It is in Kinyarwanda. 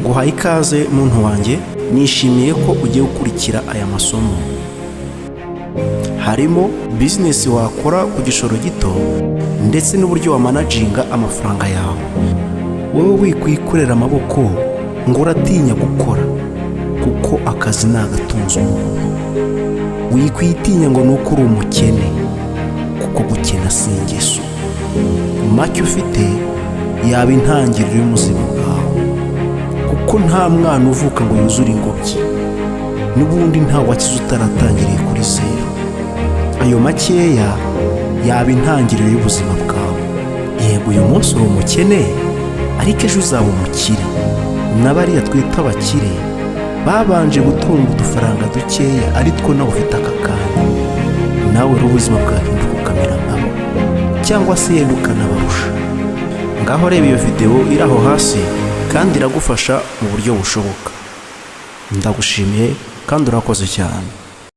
nguhaye ikaze muntu wanjye, nishimiye ko ugiye gukurikira aya masomo. Harimo business wakora ku gishoro gito ndetse n'uburyo wa managinga amafaranga yawe. Wowe wikwikorera amaboko ngo uratinya gukora kuko akazi nagatunze umuntu. Wikwitinya ngo nuko uri umukene kuko gukena si ingeso. Make ufite yaba intangiriro y'ubuzima bwawe, kuko nta mwana uvuka ngo yuzure ingobyi, n'ubundi nta wakize utaratangiriye kuri zero. Ayo makeya yaba intangiriro y'ubuzima bwawe. Yego uyu munsi uri umukene, ariko ejo uzaba umukire. N'abariya twita abakire babanje gutunga udufaranga dukeya, ari two nawe ufite aka kanya. Nawe rero ubuzima bwahinduka ukamera nkabo, cyangwa se yenda ukanabarusha. Ngaho reba iyo video iri aho hasi kandi iragufasha mu buryo bushoboka. Ndagushimiye kandi urakoze cyane.